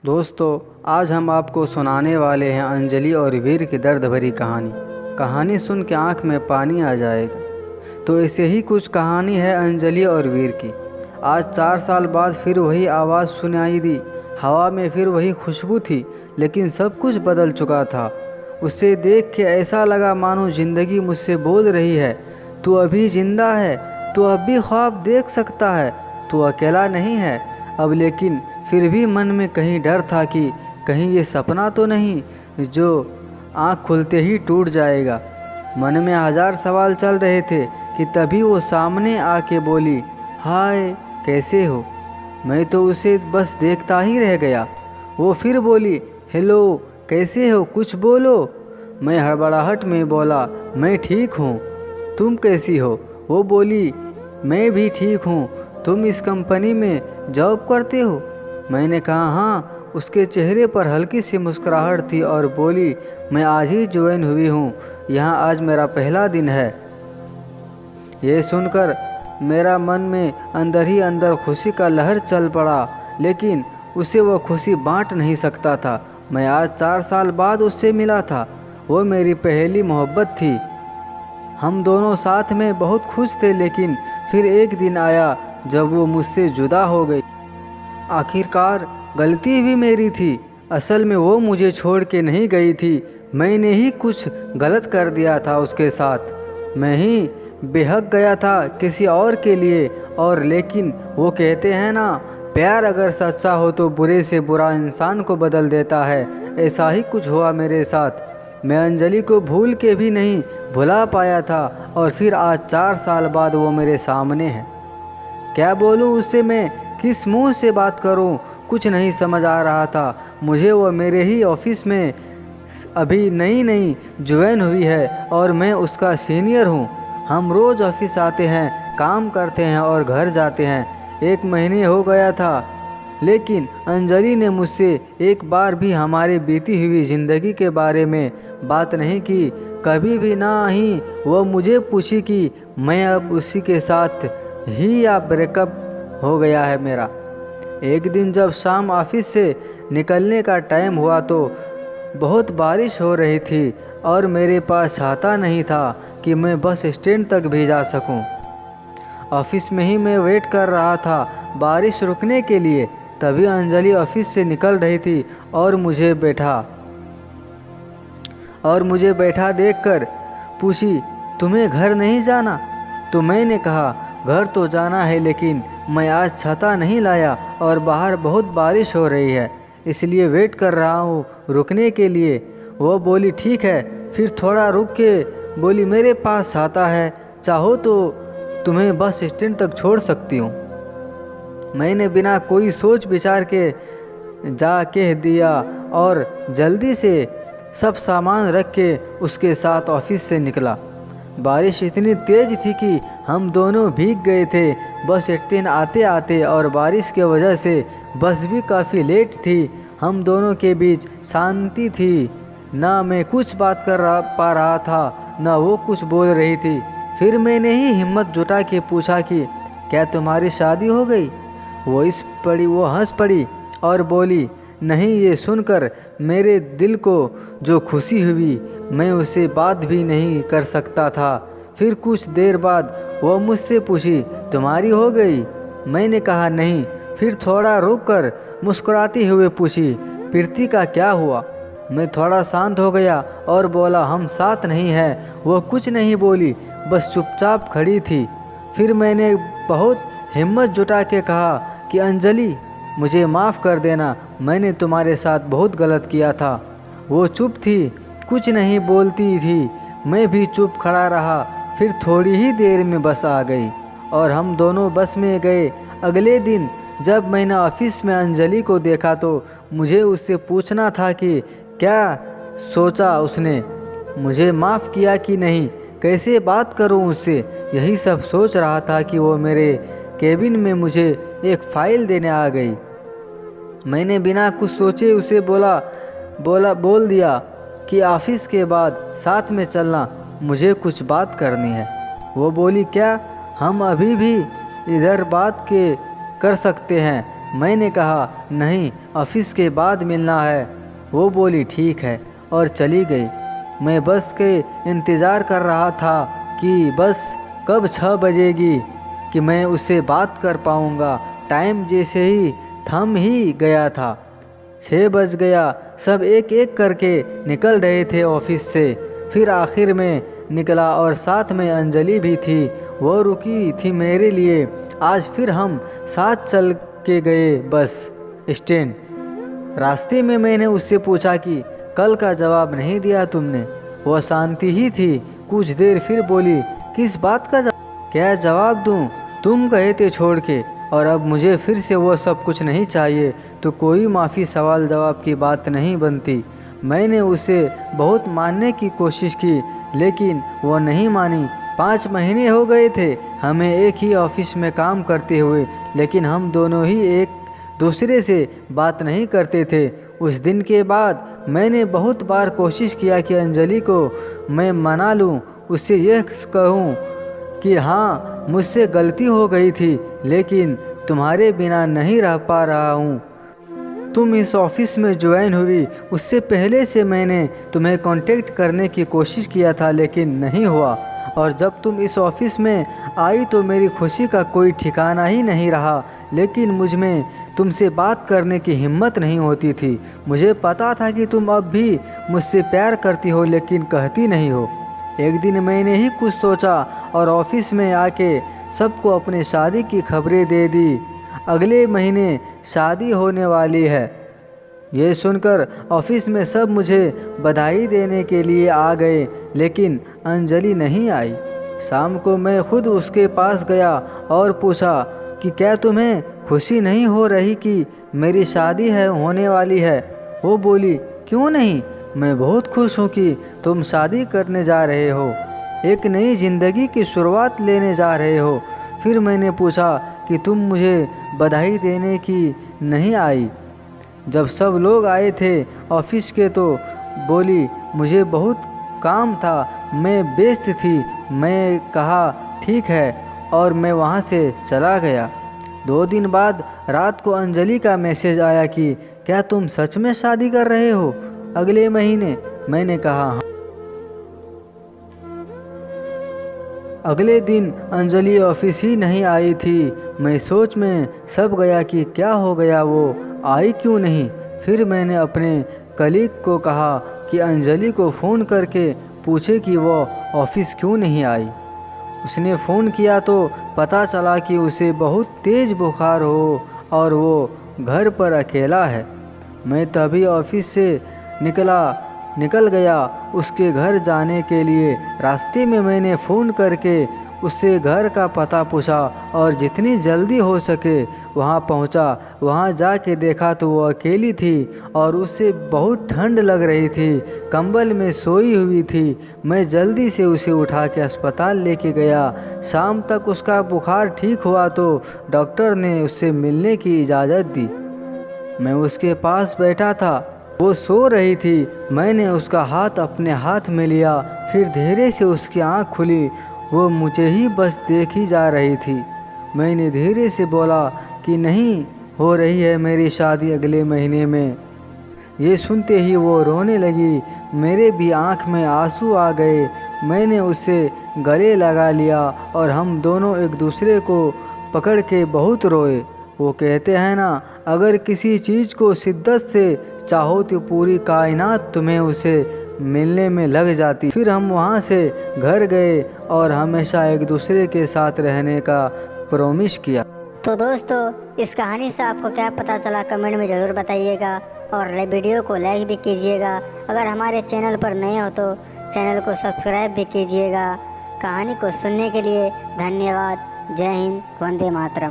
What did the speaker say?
दोस्तों, आज हम आपको सुनाने वाले हैं अंजलि और वीर की दर्द भरी कहानी। कहानी सुन के आँख में पानी आ जाएगा। तो ऐसे ही कुछ कहानी है अंजलि और वीर की। आज 4 साल बाद फिर वही आवाज़ सुनाई दी। हवा में फिर वही खुशबू थी, लेकिन सब कुछ बदल चुका था। उसे देख के ऐसा लगा मानो ज़िंदगी मुझसे बोल रही है, तू अभी जिंदा है, तू अब भी ख्वाब देख सकता है, तू अकेला नहीं है अब। लेकिन फिर भी मन में कहीं डर था कि कहीं ये सपना तो नहीं जो आँख खुलते ही टूट जाएगा। मन में 1000 सवाल चल रहे थे कि तभी वो सामने आके बोली, हाय कैसे हो। मैं तो उसे बस देखता ही रह गया। वो फिर बोली, हेलो कैसे हो, कुछ बोलो। मैं हड़बड़ाहट में बोला, मैं ठीक हूँ, तुम कैसी हो। वो बोली, मैं भी ठीक हूँ, तुम इस कंपनी में जॉब करते हो। मैंने कहा हाँ। उसके चेहरे पर हल्की सी मुस्कुराहट थी और बोली, मैं आज ही ज्वाइन हुई हूँ, यहाँ आज मेरा पहला दिन है। ये सुनकर मेरा मन में अंदर ही अंदर खुशी का लहर चल पड़ा, लेकिन उसे वो खुशी बांट नहीं सकता था। मैं आज 4 साल बाद उससे मिला था। वो मेरी पहली मोहब्बत थी। हम दोनों साथ में बहुत खुश थे, लेकिन फिर एक दिन आया जब वो मुझसे जुदा हो गई। आखिरकार गलती भी मेरी थी। असल में वो मुझे छोड़ के नहीं गई थी, मैंने ही कुछ गलत कर दिया था उसके साथ। मैं ही बेहक गया था किसी और के लिए। और लेकिन वो कहते हैं ना, प्यार अगर सच्चा हो तो बुरे से बुरा इंसान को बदल देता है। ऐसा ही कुछ हुआ मेरे साथ। मैं अंजलि को भूल के भी नहीं भुला पाया था, और फिर आज 4 साल बाद वो मेरे सामने है। क्या बोलूँ उससे, मैं किस मुंह से बात करूं, कुछ नहीं समझ आ रहा था मुझे। वो मेरे ही ऑफिस में अभी नई ज्वाइन हुई है और मैं उसका सीनियर हूं। हम रोज़ ऑफिस आते हैं, काम करते हैं और घर जाते हैं। 1 महीने हो गया था, लेकिन अंजलि ने मुझसे एक बार भी हमारी बीती हुई ज़िंदगी के बारे में बात नहीं की। कभी भी ना ही वो मुझे पूछी कि मैं अब उसी के साथ ही या ब्रेकअप हो गया है मेरा। एक दिन जब शाम ऑफिस से निकलने का टाइम हुआ तो बहुत बारिश हो रही थी और मेरे पास छाता नहीं था कि मैं बस स्टैंड तक भी जा सकूं। ऑफिस में ही मैं वेट कर रहा था बारिश रुकने के लिए। तभी अंजलि ऑफिस से निकल रही थी और मुझे बैठा देखकर पूछी, तुम्हें घर नहीं जाना। तो मैंने कहा, घर तो जाना है, लेकिन मैं आज छाता नहीं लाया और बाहर बहुत बारिश हो रही है, इसलिए वेट कर रहा हूँ रुकने के लिए। वो बोली, ठीक है। फिर थोड़ा रुक के बोली, मेरे पास छाता है, चाहो तो तुम्हें बस स्टैंड तक छोड़ सकती हूँ। मैंने बिना कोई सोच विचार के जा कह दिया और जल्दी से सब सामान रख के उसके साथ ऑफिस से निकला। बारिश इतनी तेज़ थी कि हम दोनों भीग गए थे बस स्टैंड आते आते, और बारिश की वजह से बस भी काफ़ी लेट थी। हम दोनों के बीच शांति थी, ना मैं कुछ बात पा रहा था, ना वो कुछ बोल रही थी। फिर मैंने ही हिम्मत जुटा के पूछा कि क्या तुम्हारी शादी हो गई। वो हंस पड़ी और बोली, नहीं। ये सुनकर मेरे दिल को जो खुशी हुई, मैं उसे बात भी नहीं कर सकता था। फिर कुछ देर बाद वो मुझसे पूछी, तुम्हारी हो गई। मैंने कहा नहीं। फिर थोड़ा रुककर मुस्कुराते हुए पूछी, प्रीति का क्या हुआ। मैं थोड़ा शांत हो गया और बोला, हम साथ नहीं हैं। वो कुछ नहीं बोली, बस चुपचाप खड़ी थी। फिर मैंने बहुत हिम्मत जुटा के कहा कि अंजलि, मुझे माफ़ कर देना, मैंने तुम्हारे साथ बहुत गलत किया था। वो चुप थी, कुछ नहीं बोलती थी। मैं भी चुप खड़ा रहा। फिर थोड़ी ही देर में बस आ गई और हम दोनों बस में गए। अगले दिन जब मैंने ऑफिस में अंजलि को देखा तो मुझे उससे पूछना था कि क्या सोचा उसने, मुझे माफ़ किया कि नहीं, कैसे बात करूं उससे। यही सब सोच रहा था कि वो मेरे केबिन में मुझे एक फ़ाइल देने आ गई। मैंने बिना कुछ सोचे उसे बोल दिया कि ऑफिस के बाद साथ में चलना, मुझे कुछ बात करनी है। वो बोली, क्या, हम अभी भी इधर बात कर सकते हैं, मैंने कहा नहीं, ऑफिस के बाद मिलना है। वो बोली ठीक है और चली गई। मैं बस के इंतज़ार कर रहा था कि बस कब 6 बजेगी कि मैं उससे बात कर पाऊँगा। टाइम जैसे ही थम ही गया था, 6 बज गया। सब एक एक करके निकल रहे थे ऑफिस से। फिर आखिर में निकला और साथ में अंजलि भी थी। वो रुकी थी मेरे लिए। आज फिर हम साथ चल के गए बस स्टैंड। रास्ते में मैंने उससे पूछा कि कल का जवाब नहीं दिया तुमने। वह शांति ही थी कुछ देर, फिर बोली किस बात का क्या जवाब दूं? तुम गए थे छोड़ के और अब मुझे फिर से वो सब कुछ नहीं चाहिए, तो कोई माफ़ी सवाल जवाब की बात नहीं बनती। मैंने उसे बहुत मानने की कोशिश की लेकिन वो नहीं मानी। 5 महीने हो गए थे हमें एक ही ऑफिस में काम करते हुए, लेकिन हम दोनों ही एक दूसरे से बात नहीं करते थे। उस दिन के बाद मैंने बहुत बार कोशिश किया कि अंजलि को मैं मना लूं, उससे यह कहूं कि हाँ मुझसे गलती हो गई थी, लेकिन तुम्हारे बिना नहीं रह पा रहा हूँ। तुम इस ऑफिस में ज्वाइन हुई उससे पहले से मैंने तुम्हें कांटेक्ट करने की कोशिश किया था लेकिन नहीं हुआ, और जब तुम इस ऑफिस में आई तो मेरी खुशी का कोई ठिकाना ही नहीं रहा। लेकिन मुझ में तुमसे बात करने की हिम्मत नहीं होती थी। मुझे पता था कि तुम अब भी मुझसे प्यार करती हो लेकिन कहती नहीं हो। एक दिन मैंने ही कुछ सोचा और ऑफिस में आके सबको अपने शादी की खबरें दे दी। अगले महीने शादी होने वाली है। ये सुनकर ऑफिस में सब मुझे बधाई देने के लिए आ गए, लेकिन अंजलि नहीं आई। शाम को मैं खुद उसके पास गया और पूछा कि क्या तुम्हें खुशी नहीं हो रही कि मेरी शादी होने वाली है? वो बोली क्यों नहीं, मैं बहुत खुश हूँ कि तुम शादी करने जा रहे हो, एक नई ज़िंदगी की शुरुआत लेने जा रहे हो। फिर मैंने पूछा कि तुम मुझे बधाई देने की नहीं आई जब सब लोग आए थे ऑफिस के? तो बोली मुझे बहुत काम था, मैं व्यस्त थी। मैं कहा ठीक है और मैं वहाँ से चला गया। 2 दिन बाद रात को अंजलि का मैसेज आया कि क्या तुम सच में शादी कर रहे हो अगले महीने? मैंने कहा हाँ। अगले दिन अंजलि ऑफिस ही नहीं आई थी। मैं सोच में सब गया कि क्या हो गया, वो आई क्यों नहीं। फिर मैंने अपने कलीग को कहा कि अंजलि को फ़ोन करके पूछे कि वो ऑफिस क्यों नहीं आई। उसने फ़ोन किया तो पता चला कि उसे बहुत तेज़ बुखार हो और वो घर पर अकेला है। मैं तभी ऑफिस से निकल गया उसके घर जाने के लिए। रास्ते में मैंने फ़ोन करके उससे घर का पता पूछा और जितनी जल्दी हो सके वहाँ पहुँचा। वहाँ जाके देखा तो वो अकेली थी और उसे बहुत ठंड लग रही थी, कंबल में सोई हुई थी। मैं जल्दी से उसे उठा के अस्पताल लेके गया। शाम तक उसका बुखार ठीक हुआ तो डॉक्टर ने उससे मिलने की इजाज़त दी। मैं उसके पास बैठा था, वो सो रही थी। मैंने उसका हाथ अपने हाथ में लिया, फिर धीरे से उसकी आँख खुली। वो मुझे ही बस देख ही जा रही थी। मैंने धीरे से बोला कि नहीं हो रही है मेरी शादी अगले महीने में। ये सुनते ही वो रोने लगी। मेरे भी आँख में आंसू आ गए। मैंने उसे गले लगा लिया और हम दोनों एक दूसरे को पकड़ के बहुत रोए। वो कहते हैं ना, अगर किसी चीज़ को शिद्दत से चाहो तो पूरी कायनात तुम्हें उसे मिलने में लग जाती। फिर हम वहाँ से घर गए और हमेशा एक दूसरे के साथ रहने का प्रॉमिस किया। तो दोस्तों, इस कहानी से आपको क्या पता चला कमेंट में ज़रूर बताइएगा और वीडियो को लाइक भी कीजिएगा। अगर हमारे चैनल पर नए हो तो चैनल को सब्सक्राइब भी कीजिएगा। कहानी को सुनने के लिए धन्यवाद। जय हिंद, वंदे मातरम।